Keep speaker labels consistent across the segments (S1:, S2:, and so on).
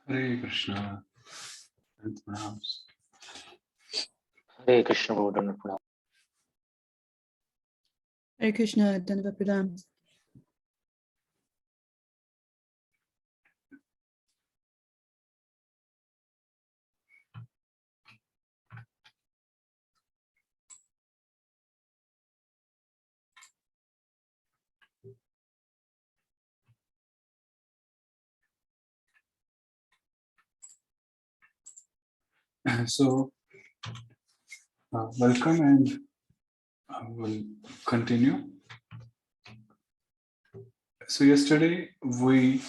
S1: Hare Krishna. And pranams.
S2: Hare Krishna, Bodhan Pranam.
S3: Hare Krishna, Dandavat Pranam.
S1: So, welcome and we'll continue. So, yesterday we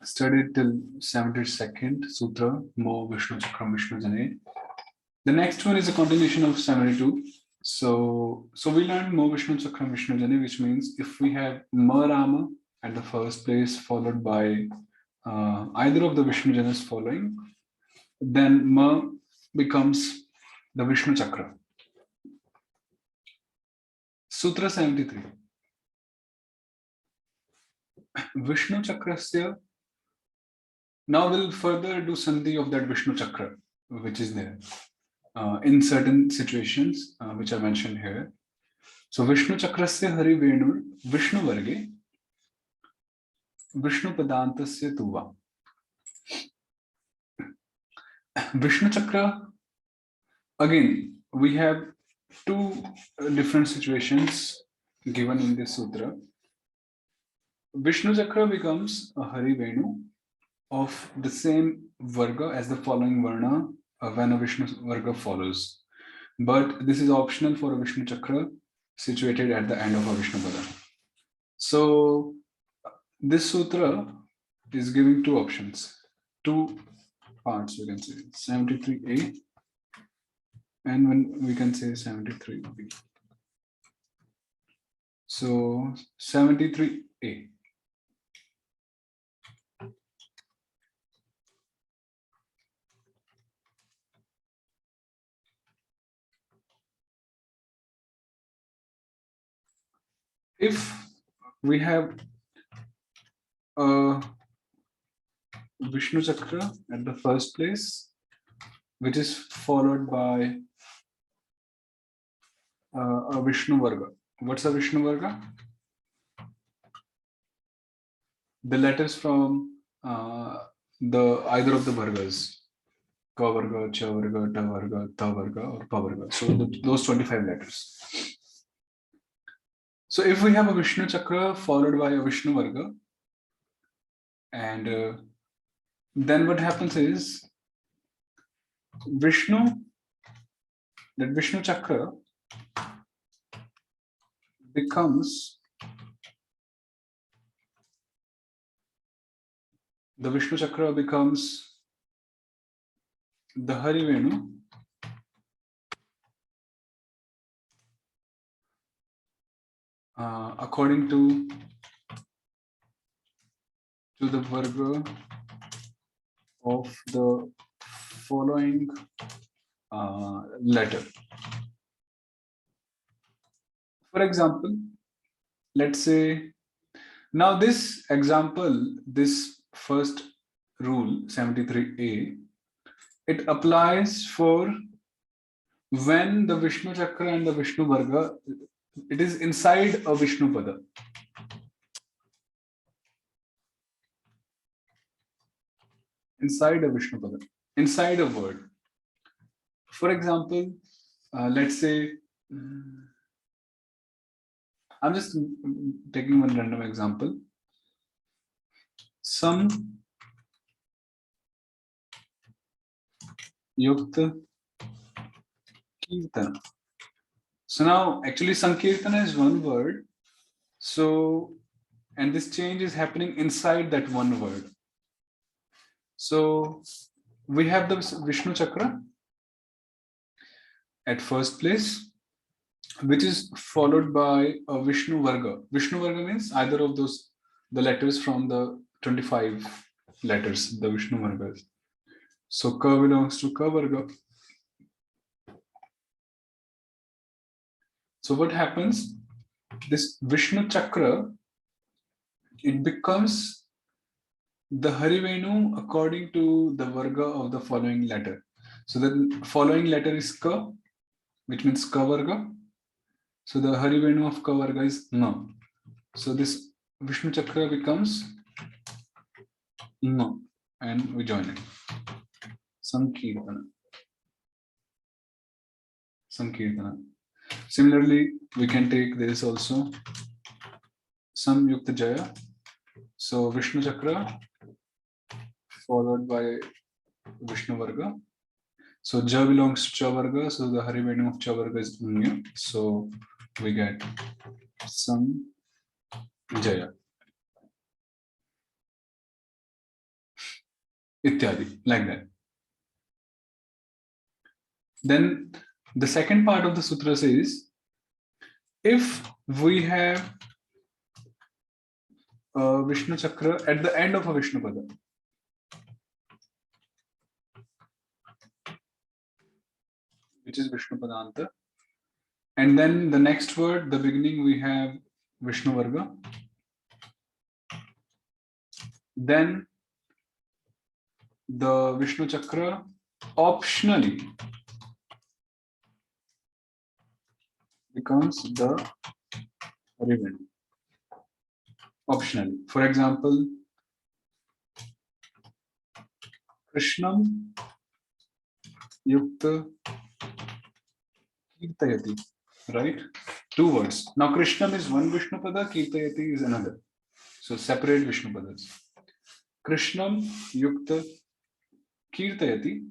S1: studied till 72nd Sutra, Mo Vishnu Chakram Vishnu Jane. The next one is a continuation of 72. So we learned Mo Vishnu Chakram Vishnu Jane, which means if we have Ma Rama at the first place, followed by either of the Vishnu Janas following, then Ma becomes the Vishnu Chakra. Sutra 73. Vishnu Chakrasya. Now we'll further do Sandhi of that Vishnu Chakra, which is there in certain situations, which are mentioned here. So Vishnu Chakrasya Hari Venur Vishnu Varge Vishnu Padantasya Tuva. Vishnu Chakra, again, we have two different situations given in this sutra. Vishnu Chakra becomes a Hari Venu of the same Varga as the following Varna when a Vishnu Varga follows. But this is optional for a Vishnu Chakra situated at the end of a Vishnu Pada. So this sutra is giving two options, two parts, we can say 73A and when we can say 73B. So 73A. If we have a Vishnu Chakra at the first place, which is followed by a Vishnu Varga. What's a Vishnu Varga? The letters from the either of the Vargas, Ka Varga, Cha Varga, Ta Varga, Ta Varga, or Pa Varga. So those 25 letters. So if we have a Vishnu Chakra followed by a Vishnu Varga, and then what happens is Vishnu, that Vishnu Chakra becomes the Vishnu Chakra becomes the Hari Venu according to the Varga of the following letter. For example, let's say, now this example, this first rule, 73A, it applies for when the Vishnu Chakra and the Vishnu Varga, it is inside a Vishnu Pada. Inside a Vishnu Pada, inside a word. For example, let's say, I'm just taking one random example. Sam Yukta Kirtana. So now actually Sankirtana is one word. So, and this change is happening inside that one word. So we have the Vishnu Chakra at first place, which is followed by a Vishnu Varga. Vishnu Varga means either of those, the letters from the 25 letters, the Vishnu Vargas. So Ka belongs to Ka Varga. So what happens? This Vishnu Chakra, it becomes the Harivenu according to the Varga of the following letter. So the following letter is Ka, which means Ka Varga. So the Harivenu of Ka Varga is Na. So this Vishnu Chakra becomes Na, and we join it. Sankirtana. Sankirtana. Similarly, we can take this also. Samyukta Jaya. So Vishnu Chakra followed by Vishnu Varga. So Ja belongs to Cha Varga, so the Harivenu of Cha Varga is Nya. So we get Sam Jaya. Ityadi, like that. Then the second part of the sutra says, if we have a Vishnu Chakra at the end of a Vishnu Pada, which is Vishnu Padanta, and then the next word, the beginning, we have Vishnu Varga. Then the Vishnu Chakra optionally becomes the Harivenu. Optionally. For example, Krishnam Yukta Kirtayati, right? Two words. Now Krishnam is one Vishnu Pada, Kirtayati is another. So separate Vishnu Padas. Krishnam Yukta Kirtayati.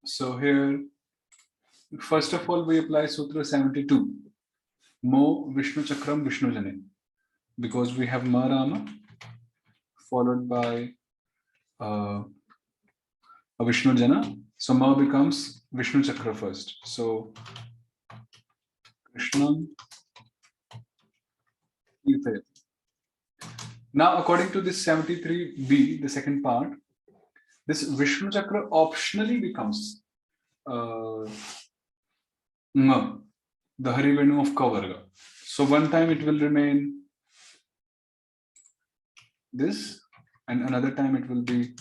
S1: So here, first of all, we apply Sutra 72. Mo Vishnu Chakram Vishnu Jane. Because we have Ma Rama followed by a Vishnu Jana. So Ma becomes Vishnu Chakra first. So Krishnam Kirtayati. Now, according to this 73b, the second part, this Vishnu Chakra optionally becomes Nga, the Harivenu of Ka Varga. So one time it will remain this, and another time it will be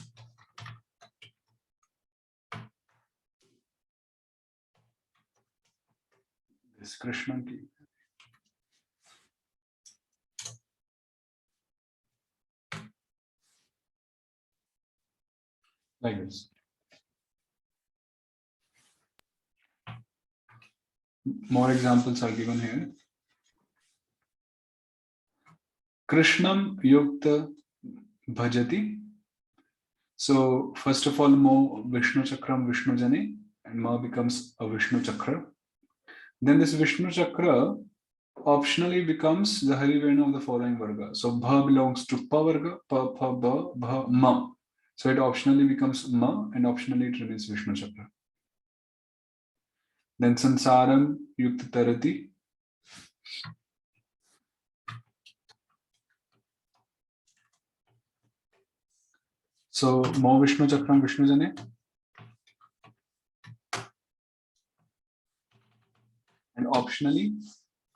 S1: this Krishna ki. Like this. More examples are given here. Krishnam Yukta Bhajati. So first of all, Mo Vishnu Chakram Vishnu Jane, and Ma becomes a Vishnu Chakra. Then this Vishnu Chakra optionally becomes the Harivenu of the following Varga. So Bha belongs to Pa Varga, Pa, Pa, Ba, Bha, Ma. So it optionally becomes Ma, and optionally it remains Vishnu Chakra. Then Sansaram Yukta Tarati. So Mo Vishnu Chakram Vishnu Jane. And optionally,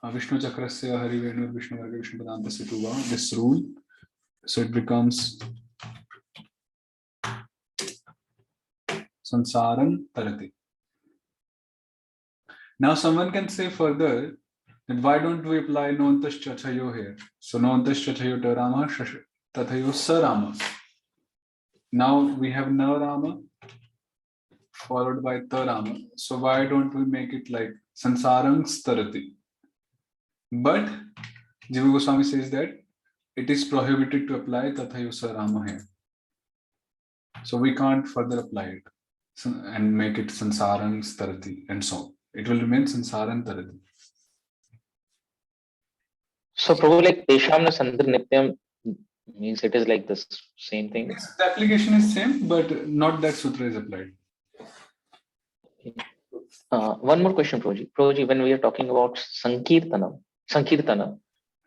S1: Vishnu Chakrasya Harivenu Vishnu Varga Vishnu Padanta Situva, this rule. So it becomes Sansaram Tarati. Now someone can say further that why don't we apply Nontas Chachayo here? So Nontas Chachayo Tarama Tathayo Sarama. Now we have Na Rama followed by Tarama. So why don't we make it like Sansarang Starati? But Jīva Gosvāmī says that it is prohibited to apply Tathayo Sarama here. So we can't further apply it and make it Sansarang Starati and so on. It will remain Sansaran Tarati.
S2: So, Prabhu, like Teshamna Sandhar Nityam means it is like this same thing.
S1: The application is same, but not that sutra is applied.
S2: One more question, Prabhuji. Prabhuji, when we are talking about Sankirtana,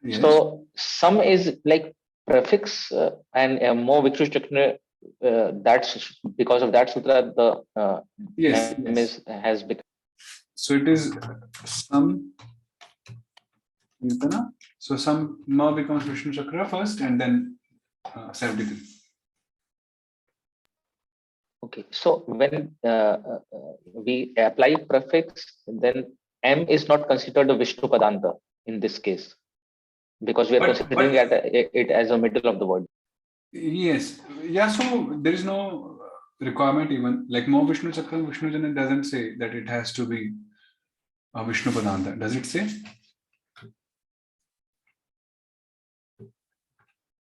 S1: Yes.
S2: so some is like prefix and more Vishnu Chakra. That's because of that sutra the
S1: Yes,
S2: name has become.
S1: So it is some Kirtana. So some Ma becomes Vishnu Chakra first, and then 73.
S2: Okay, so when we apply prefix, then M is not considered a Vishnu Padanta in this case, because we are considering it as a middle of the word.
S1: Yes, yeah, so there is no requirement even, like Mo Vishnu Chakram, Vishnu Jana doesn't say that it has to be a Vishnu Padanta. Does it say?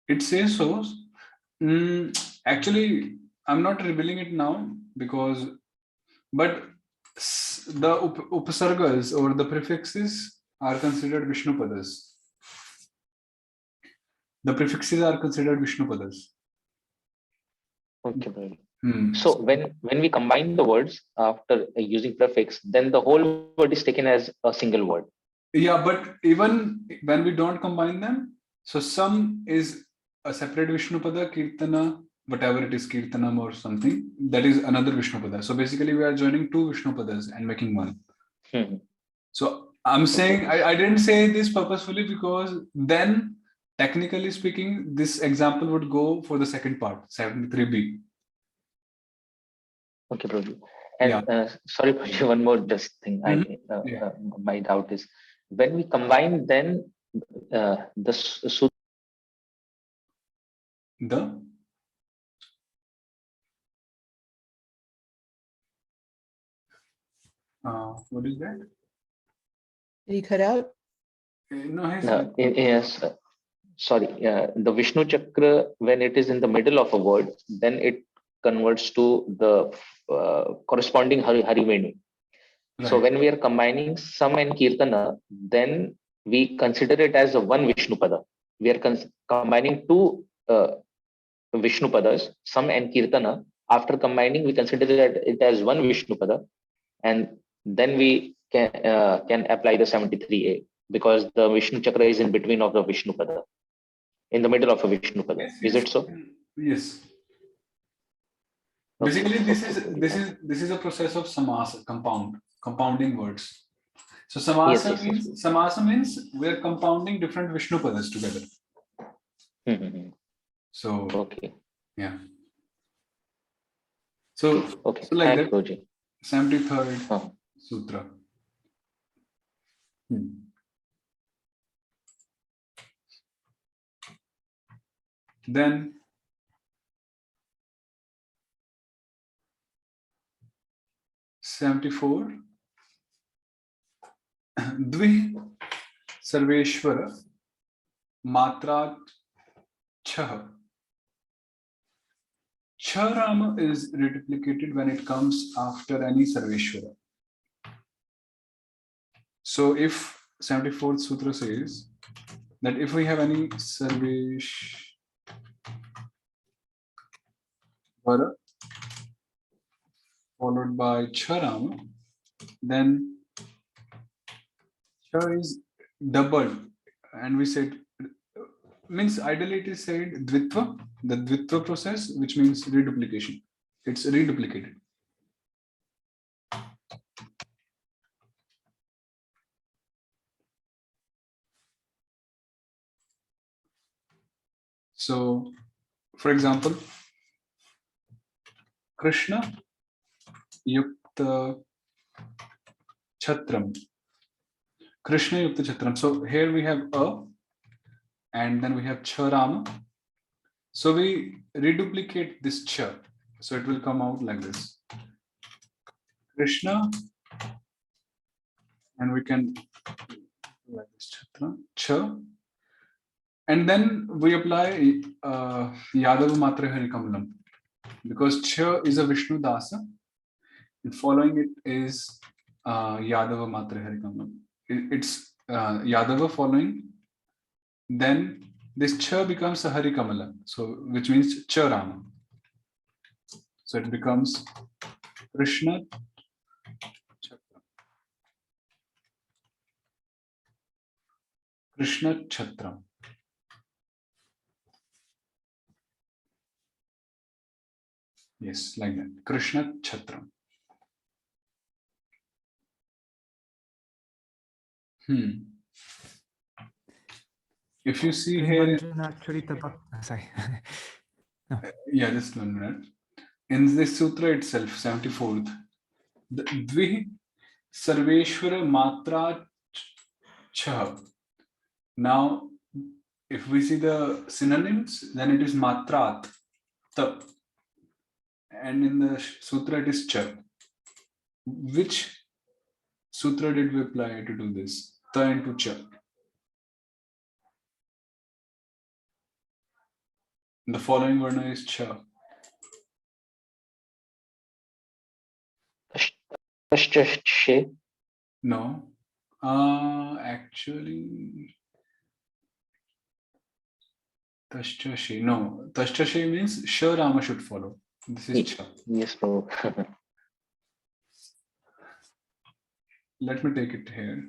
S1: It says so. Actually, I'm not revealing it now because, but the upasargas or the prefixes are considered Vishnu Padas. The prefixes are considered Vishnu Padas.
S2: Okay, Brother. So when we combine the words after using prefix, then the whole word is taken as a single word.
S1: Yeah, but even when we don't combine them, so some is a separate Vishnu Pada, Kirtana, whatever it is, Kirtanam or something, that is another Vishnu Pada. So basically we are joining two Vishnu Padas and making one. So I'm saying, I didn't say this purposefully because then technically speaking, this example would go for the second part, 73b.
S2: Okay, Prabhu. And sorry, Prabhu, one more just thing. My doubt is, when we combine, then the Sūtra.
S1: What is that?
S3: Did he cut out?
S1: No,
S2: yes. Sorry, the Vishnu Chakra, when it is in the middle of a word, then it converts to the corresponding Harimenu. Right. So when we are combining Sam and Kirtana, then we consider it as a one Vishnu Pada. We are combining two Vishnu Padas, Sam and Kirtana. After combining, we consider it as one Vishnu Pada, and then we can apply the 73A because the Vishnu Chakra is in between of the Vishnu Pada, in the middle of a Vishnu Pada. Yes, is it so?
S1: Yes. Basically, this is a process of samasa, compounding words. So samasa means we are compounding different Vishnu Padas together. So
S2: okay,
S1: yeah. So
S2: okay.
S1: So like that. 73rd Sutra. Then '74 Dvi Sarveshwara Matra Chah. Charama is reduplicated when it comes after any Sarveshwara. So if 74th Sutra says that if we have any Sarveshwara followed by Charama, then Cha is doubled, and we said, means ideally it is said Dvitva, the Dvitva process, which means reduplication. It's reduplicated. So, for example, Krishna Yukta Chatram. Krishna Yukta Chatram. So here we have a, and then we have Charama. So we reduplicate this cha. So it will come out like this. Krishna, and we can like this Chatra, cha. And then we apply Yadava Matra Harikamalam, because cha is a Vishnu dāsa, and following it is Yadava Matra Harikamalam. It's Yadava following, then this cha becomes a Harikamala, so which means Charama. So it becomes Krishna Chatra. Krishna Chatra. Yes, like that. Krishna Chatra. if you see here,
S4: actually sorry. No.
S1: Yeah, just 1 minute. In this sutra itself, 74th, the Dvi Sarveshwara Matra Cha. Now, if we see the synonyms, then it is Matrat, Ta. And in the sutra it is Cha. Which sutra did we apply to do this? Ta into Cha. The following varna is Cha.
S2: Tashtashche.
S1: No. Actually, Tashtashi. No. Tashtashi means Sha Rama should follow. This is Cha.
S2: Yes, Prabhu.
S1: Let me take it here.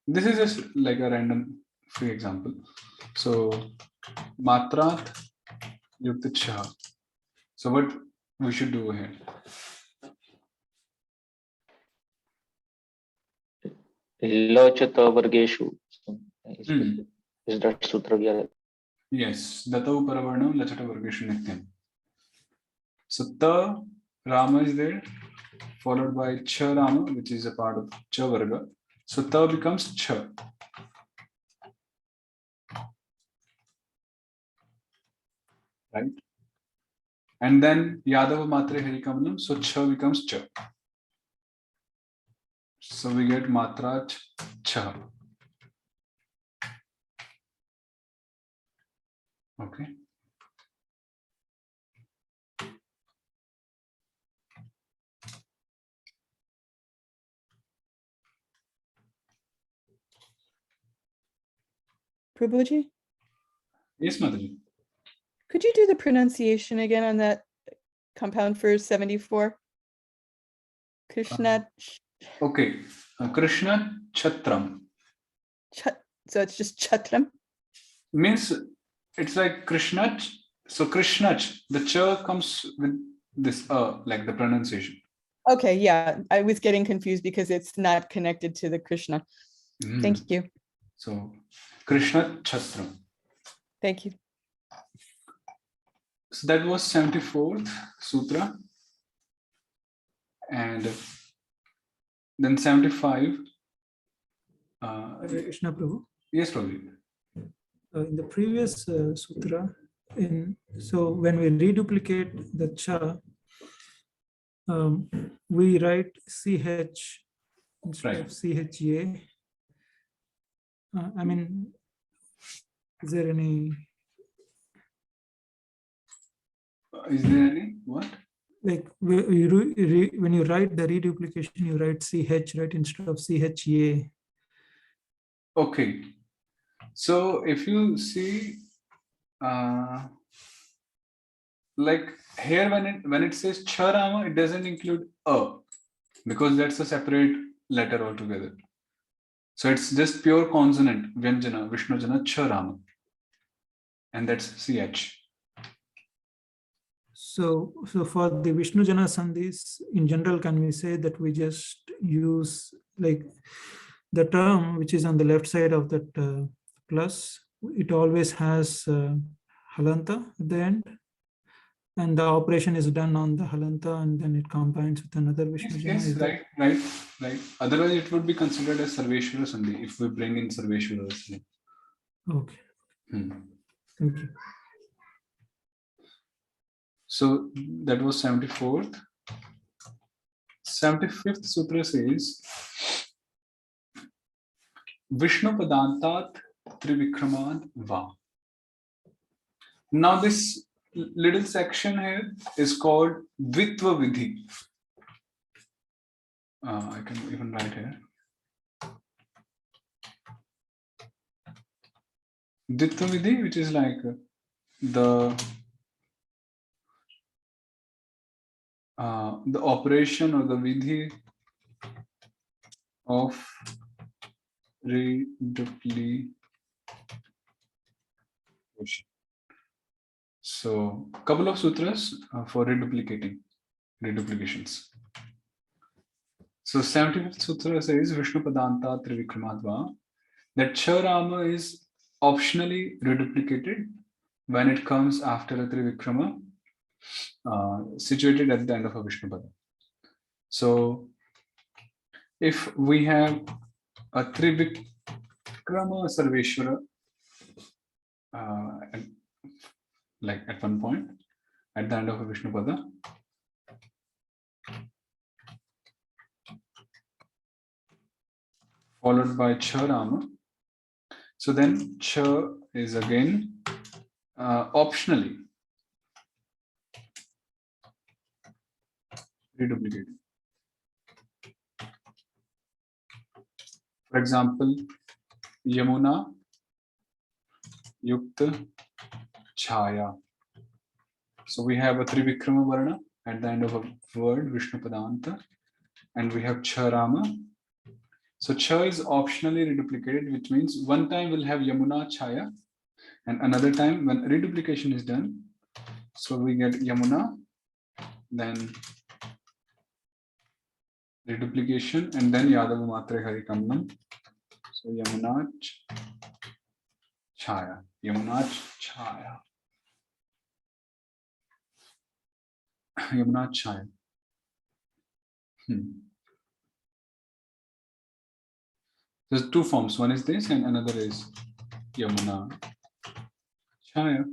S1: This is just like a random free example. So, Matrat Yukta Cha. So, what we should do here?
S2: Lochata Vargeshu. Is that sutra we are?
S1: Yes. Datau Paravarnam Lachata Vargeshu Nityam. So, Ta Rama is there, followed by Cha Rama, which is a part of Cha Varga. So, Ta becomes Cha. Right? And then Yadava Matre Harikamanam, so Cha becomes Cha. So we get Matra Cha. Okay.
S3: Prabhuji,
S1: Yes, Mataji.
S3: could you do the pronunciation again on that compound for 74? Krishna,
S1: Okay. Krishna Chatram
S3: so it's just Chatram?
S1: means it's like Krishna. So Krishna, the Cha comes with this like the pronunciation.
S3: Okay, yeah, I was getting confused because it's not connected to the Krishna. Thank you.
S1: So Krishna Chatram.
S3: Thank you.
S1: So that was 74th Sutra. And then 75.
S4: Krishna Prabhu.
S1: Yes, Prabhu.
S4: In the previous sutra, so when we reduplicate the cha, we write ch instead of cha. I mean, is there any?
S1: Is there any what?
S4: Like when you write the reduplication, you write ch right instead of cha.
S1: Okay. So if you see, like here when it says Charama, it doesn't include a, because that's a separate letter altogether. So it's just pure consonant, Vyanjana, Vishnujana, Charama. And that's ch.
S4: So for the Vishnujana Sandhis, in general, can we say that we just use like the term which is on the left side of that plus, it always has halanta at the end, and the operation is done on the halanta, and then it combines with another Vishnujana?
S1: Yes, right. Otherwise, it would be considered as Sarveshwara Sandhi if we bring in Sarveshwara Sandhi.
S4: Okay. Thank you.
S1: So that was 74th. 75th Sutra says, Vishnu Padantat Trivikramad Va. Now this little section here is called Dvitva Vidhi. I can even write here. Dvitva Vidhi, which is like the operation or the vidhi of reduplication. So, couple of sutras for reduplications. So, 75th sutra says Vishnu Padanta Trivikramadva, that Charama is optionally reduplicated when it comes after a Trivikrama situated at the end of a Vishnu Pada. So if we have a Trivikrama Sarveshwara like at one point at the end of a Vishnu Pada, followed by Charama. So then Cha is again optionally reduplicated. For example, Yamuna Yukta Chaya. So we have a Trivikrama Varna at the end of a word, Vishnu Padanta, and we have Charama. So Cha is optionally reduplicated, which means one time we'll have Yamuna Chaya, and another time when reduplication is done, so we get Yamuna, then reduplication, and then Yadava Matre Harikamnam. So Yamuna Chaya, Yamuna Chaya, Yamuna Chaya. There's two forms. One is this, and another is Yamuna Chaya.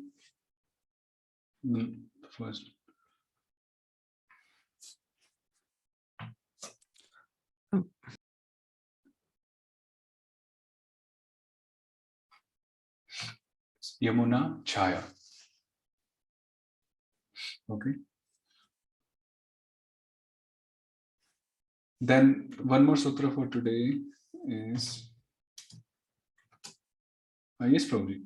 S1: The first. Yamuna Chaya. Okay. Then one more sutra for today is yes, Prabhuji.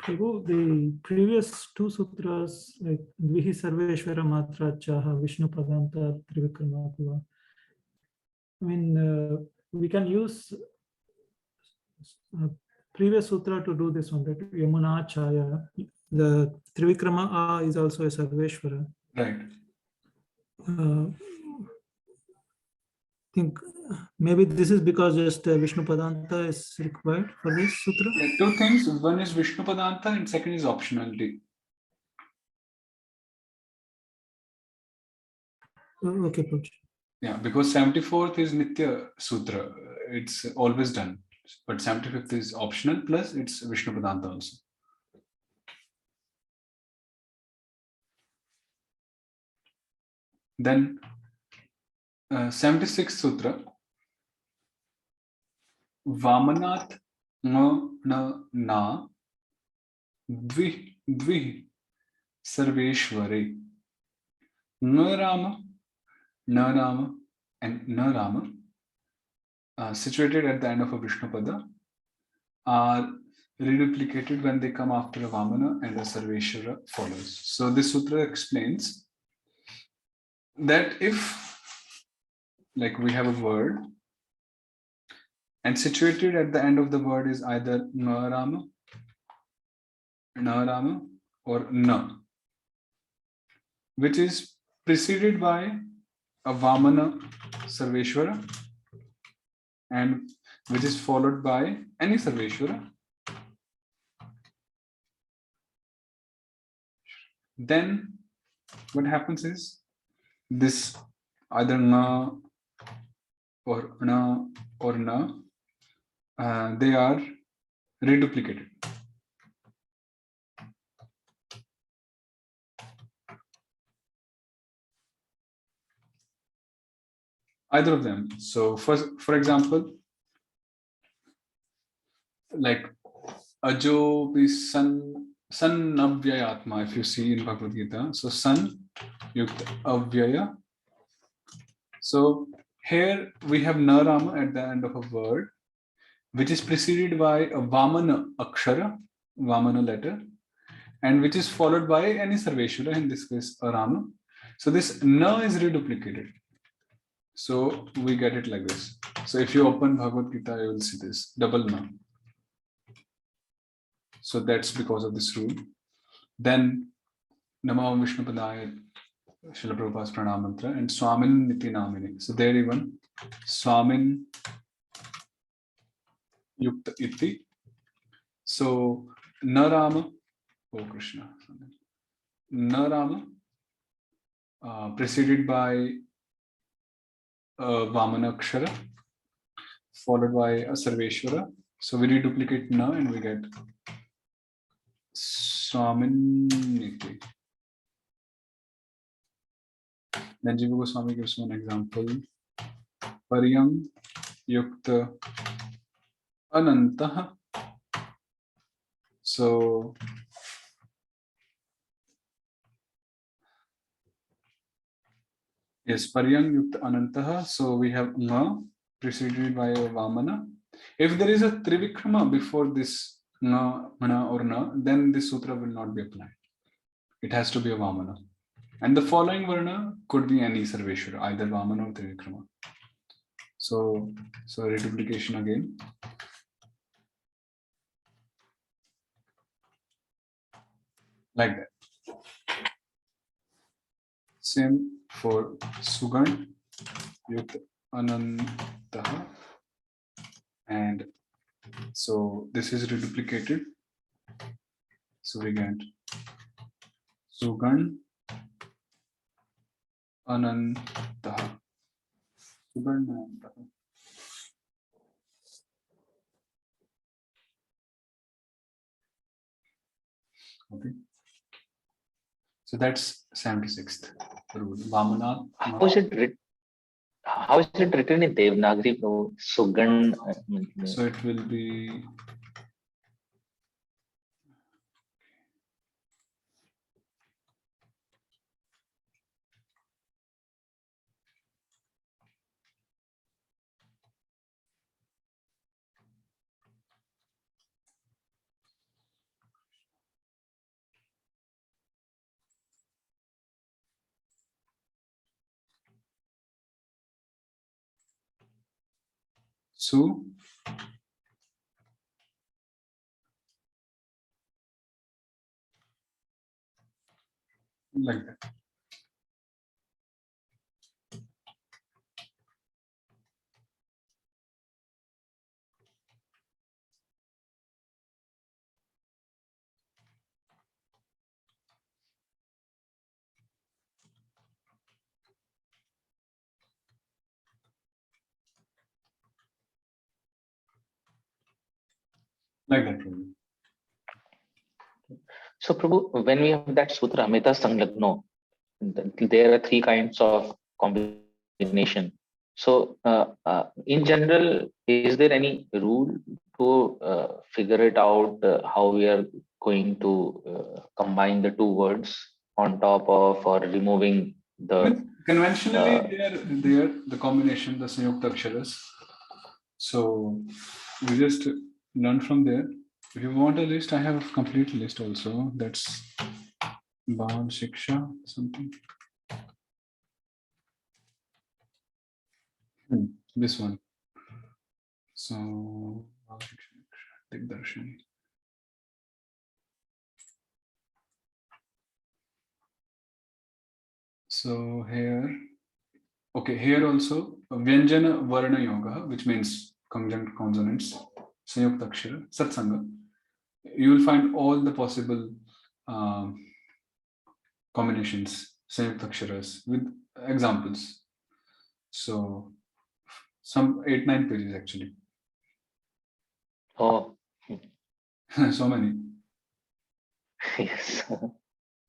S4: Prabhu, the previous two sutras, like Vihi Sarveshwara Matra Chaha Vishnu Padanta Trivikramatva, I mean, we can use previous sutra to do this one, that Yamuna Chaya. The Trivikrama A is also a Sarveshwara.
S1: Right.
S4: I think maybe this is because just Vishnu Padanta is required for this sutra.
S1: Yeah, two things. One is Vishnu Padanta and second is optionality.
S4: Okay, Prabhuji.
S1: Yeah, because 74th is Nitya Sutra. It's always done. But 75th is optional, plus it's Vishnu Padanta also. Then 76th Sutra. Vamanat na dvi sarveshware. Na Rama, and Na Rama, situated at the end of a Vishnu Pada, are reduplicated when they come after a Vamana and a Sarveshwara follows. So this sutra explains that if, like, we have a word and situated at the end of the word is either Na Rama, or Na, which is preceded by a Vamana Sarveshwara and which is followed by any Sarveshwara, then what happens is this either Na or Na or Na, they are reduplicated. Either of them. So for example, like Ajo is San Avyayatma, if you see in Bhagavad Gita. So San Yukta Avyaya. So here we have Na Rama at the end of a word, which is preceded by a Vamana Akshara, Vamana letter, and which is followed by any Sarveshwara, in this case a Rama. So this Na is reduplicated. So we get it like this. So if you open Bhagavad Gita, you will see this double Na. So that's because of this rule. Then Namo Vishnu Padaya Srila Prabhupada's Harināmāmṛta and Swamin Niti Namini. So there even Swamin Yukta Iti So Narama, oh Krishna, Narama, preceded by Vamana Akshara, followed by a Sarveshwara. So we reduplicate Na and we get Swaminiti. Then Jīva Gosvāmī gives one example. Paryam Yukta Anantaha. So yes, Paryam Yukta Anantaha. So we have Nga preceded by a Vamana. If there is a Trivikrama before this Nga, Mana or Na, then this sutra will not be applied. It has to be a Vamana. And the following Varna could be any Sarveshwara, either Vamana or Trivikrama. So reduplication again. Like that. Same for Sugan, Yukta Anantaha. And so this is reduplicated. So we get Sugan Anantaha. Sugan Anantaha. Okay. So that's 76th rule. Vamana.
S2: How is it written in Devanagari? Sugan.
S1: So it will be Su. Like that. Like that. Really.
S2: So, Prabhu, when we have that sutra, Amita Sanglagno, there are three kinds of combination. So, in general, is there any rule to figure it out how we are going to combine the two words on top of or removing the
S1: conventionally they are the combination, the Sanyukta Aksharas. So we just learn from there. If you want a list, I have a complete list also. That's Bhav Shiksha something. This one. So Bhav Shiksha, Digdarshini. So here, okay, here also Vyanjana Varna Yoga, which means conjunct consonants, Sanyukta Akshara, Satsanga. You will find all the possible combinations, Sanyukta Aksharas with examples. So some 8-9 pages actually.
S2: Oh,
S1: So many.
S2: yes.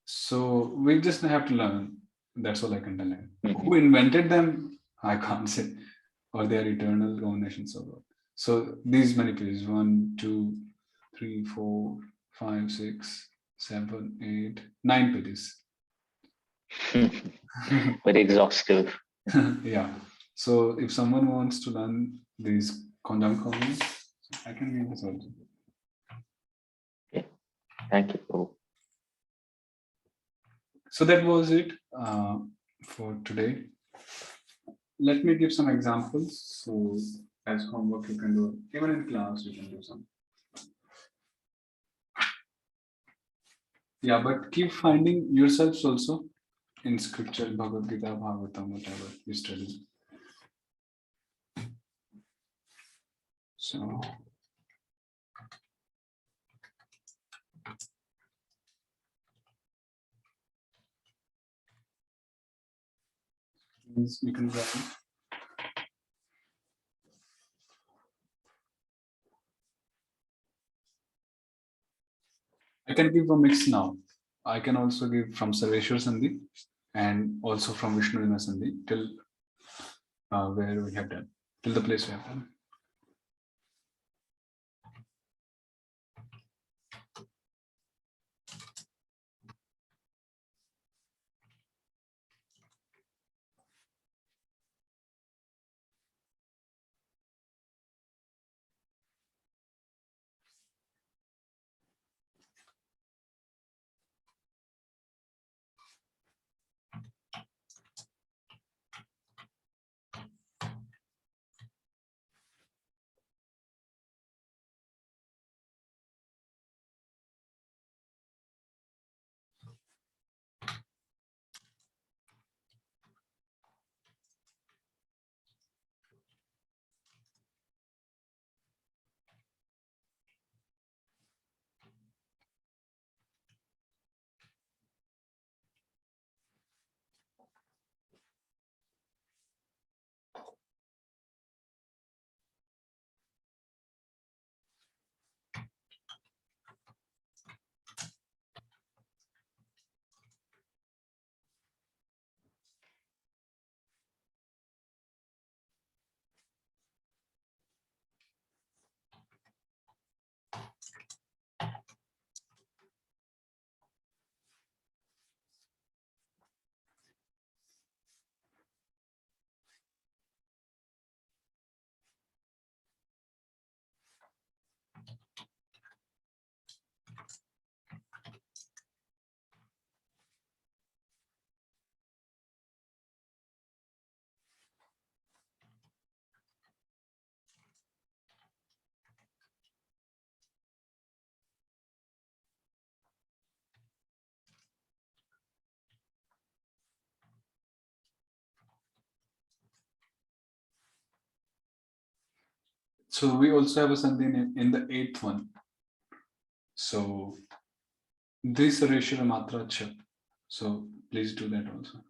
S1: So we just have to learn. That's all I can tell you. Who invented them? I can't say. Or they are eternal combinations of God. So these many pages, 1, 2, 3, 4, 5, 6, 7, 8, 9 pages.
S2: Very exhaustive.
S1: Yeah. So if someone wants to learn these conjunct combinations, I can read this also.
S2: Okay. Thank you, Prabhu.
S1: So that was it for today. Let me give some examples. So as homework you can do, even in class you can do some. Yeah, but keep finding yourselves also in scripture, Bhagavad Gita, Bhagavatam, whatever you study. So You can grab it. I can give a mix now. I can also give from Sarveshwar Sandhi and also from Vishnu Jana Sandhi till where we have done, till the place we have done. So we also have a Sandhi in the 8th one. So this ratio matra cha. So please do that also.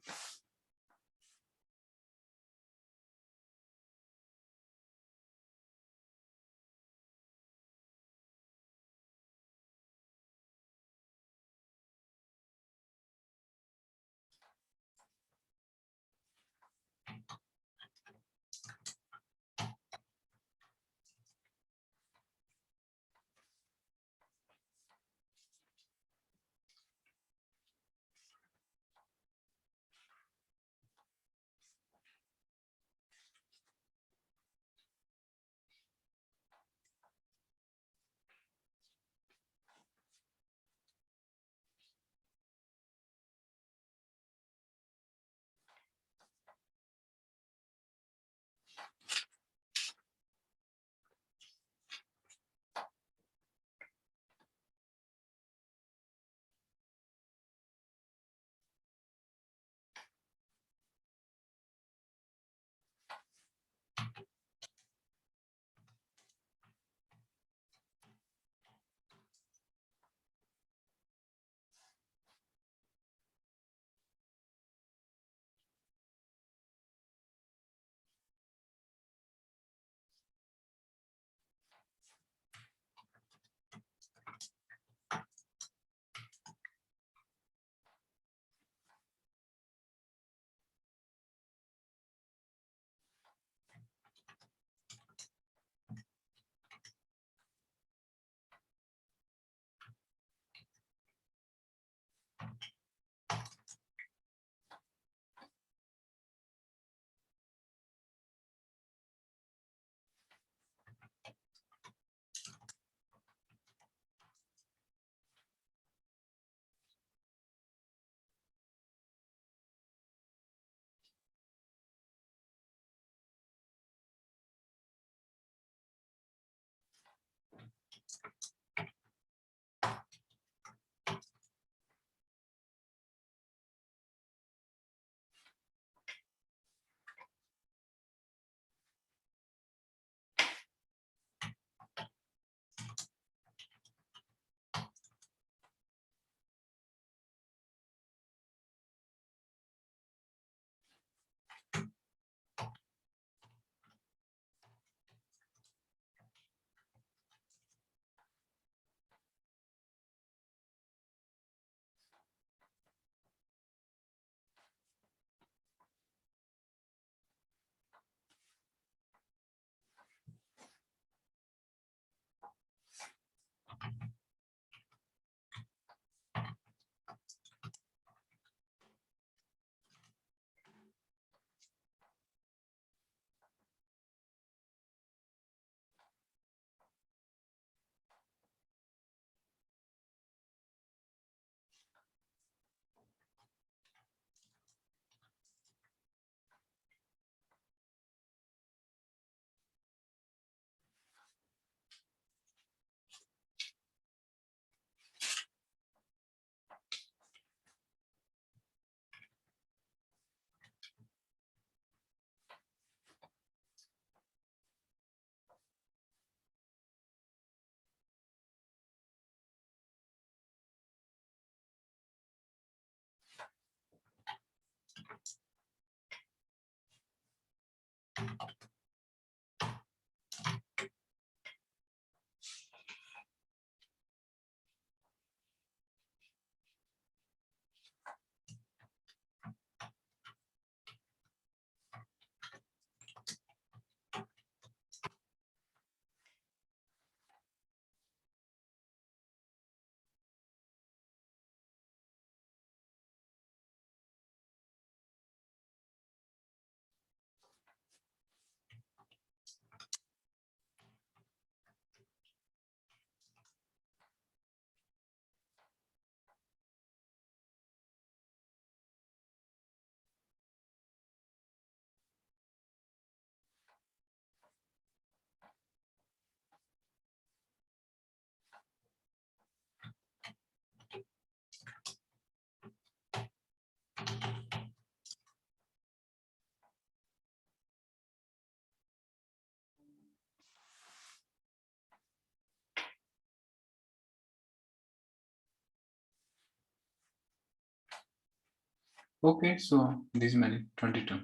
S1: Okay, so these many 22.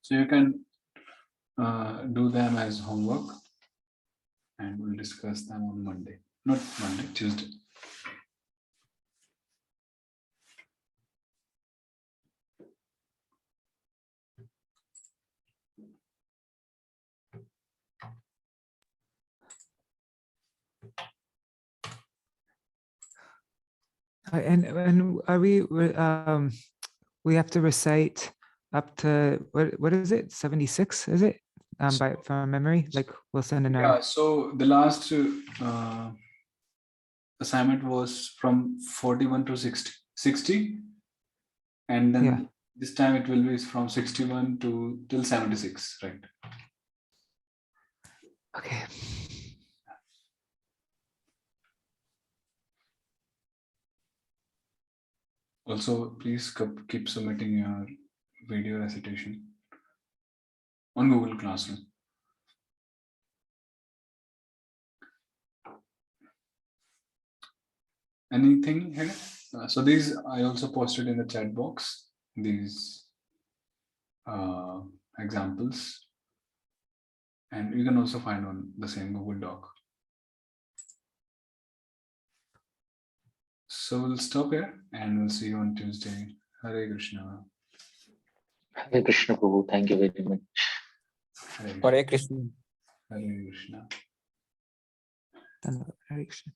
S1: So you can do them as homework, and we'll discuss them on Monday. Not Monday, Tuesday.
S5: And are we have to recite up to what is it, 76, is it, by from memory, like we'll send in
S1: Yeah, so the last assignment was from 41 to 60, and then
S5: Yeah.
S1: this time it will be from 61 to till 76, right?
S5: Okay.
S1: Also, please keep submitting your video recitation on Google Classroom. Anything here? So these I also posted in the chat box, these examples, and you can also find on the same Google Doc. So we'll stop here and we'll see you on Tuesday. Hare Krishna.
S2: Hare Krishna, Prabhu. Thank you very much.
S5: Hare Krishna.
S1: Hare Krishna.
S5: Hare Krishna.